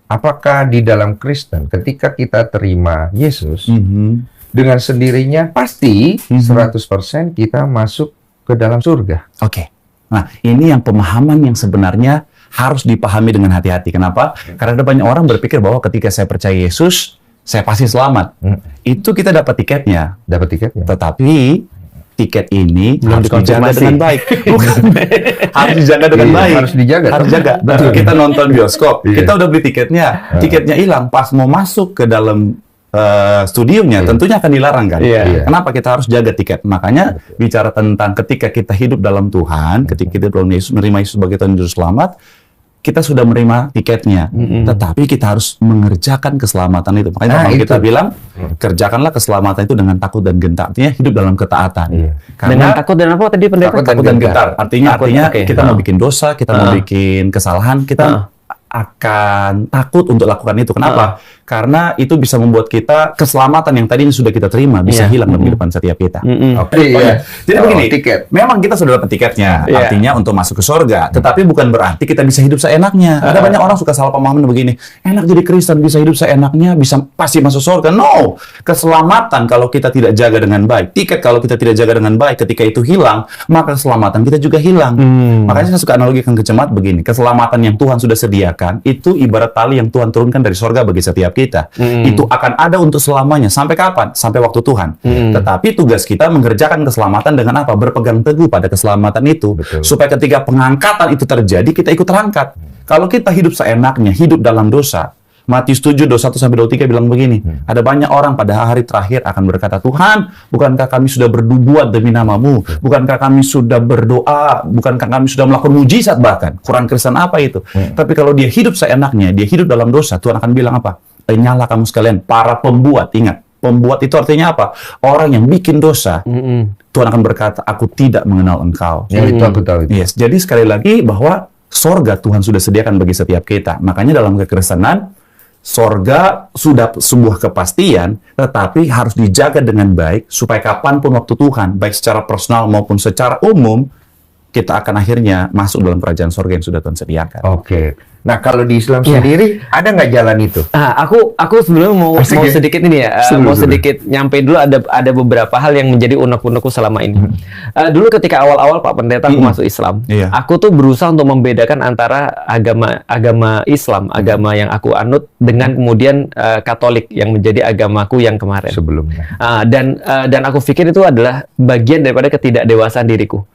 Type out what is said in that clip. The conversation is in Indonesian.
apakah di dalam Kristen ketika kita terima Yesus, dengan sendirinya pasti 100% kita masuk ke dalam surga. Oke. Nah, ini yang pemahaman yang sebenarnya harus dipahami dengan hati-hati. Kenapa? Karena ada banyak orang berpikir bahwa ketika saya percaya Yesus, saya pasti selamat. Itu kita dapat tiketnya. Tetapi tiket ini harus dijaga dengan baik. Bukan. Harus dijaga dengan baik. Harus dijaga. Betul. Kita nonton bioskop, kita udah beli tiketnya. Tiketnya hilang. Pas mau masuk ke dalam studionya, tentunya akan dilarang kan. Kenapa kita harus jaga tiket? Makanya bicara tentang ketika kita hidup dalam Tuhan, ketika kita menerima Yesus sebagai Tuhan Juru Selamat, kita sudah menerima tiketnya, tetapi kita harus mengerjakan keselamatan itu. Makanya kalau kita bilang, kerjakanlah keselamatan itu dengan takut dan gentar. Artinya hidup dalam ketaatan. Karena dengan takut dan apa tadi pendeta? Takut dan gentar. Artinya kita mau bikin dosa, kita mau bikin kesalahan, kita akan takut untuk lakukan itu. Kenapa? Karena itu bisa membuat kita keselamatan yang tadi sudah kita terima bisa hilang dalam kehidupan setiap kita. Jadi begini, memang kita sudah dapat tiketnya, artinya untuk masuk ke surga. Tetapi bukan berarti kita bisa hidup seenaknya. Ada banyak orang suka salah pemahaman begini, enak jadi Kristen, bisa hidup seenaknya, bisa pasti masuk surga. No! Keselamatan kalau kita tidak jaga dengan baik, tiket kalau kita tidak jaga dengan baik, ketika itu hilang, maka keselamatan kita juga hilang. Makanya saya suka analogikan ke jemaat begini, keselamatan yang Tuhan sudah sediakan, itu ibarat tali yang Tuhan turunkan dari surga bagi setiap kita. Itu akan ada untuk selamanya. Sampai kapan? Sampai waktu Tuhan. Tetapi tugas kita mengerjakan keselamatan dengan apa? Berpegang teguh pada keselamatan itu. Supaya ketika pengangkatan itu terjadi, kita ikut terangkat. Kalau kita hidup seenaknya, hidup dalam dosa, Matius 7, 21-23 bilang begini, ada banyak orang pada hari terakhir akan berkata, Tuhan, bukankah kami sudah berbuat demi nama-Mu? Bukankah kami sudah berdoa? Bukankah kami sudah melakukan mujizat bahkan? Kurang Kristen apa itu? Tapi kalau dia hidup seenaknya, dia hidup dalam dosa, Tuhan akan bilang apa? Nyala kamu sekalian, para pembuat. Ingat, pembuat itu artinya apa? Orang yang bikin dosa. Tuhan akan berkata, aku tidak mengenal engkau. Itu aku tahu. Yes. Jadi sekali lagi bahwa sorga Tuhan sudah sediakan bagi setiap kita. Makanya dalam kekristenan, sorga sudah sebuah kepastian, tetapi harus dijaga dengan baik, supaya kapanpun waktu Tuhan, baik secara personal maupun secara umum, kita akan akhirnya masuk dalam kerajaan sorga yang sudah Tuhan sediakan. Nah, kalau di Islam sendiri, ada nggak jalan itu? Aku sebelumnya mau sedikit ini ya, sedikit nyampe dulu ada beberapa hal yang menjadi unek-unekku selama ini. Dulu ketika awal-awal Pak Pendeta aku masuk Islam, aku tuh berusaha untuk membedakan antara agama Islam, agama yang aku anut, dengan kemudian Katolik yang menjadi agamaku yang kemarin. Sebelumnya. Dan aku pikir itu adalah bagian daripada ketidakdewasaan diriku.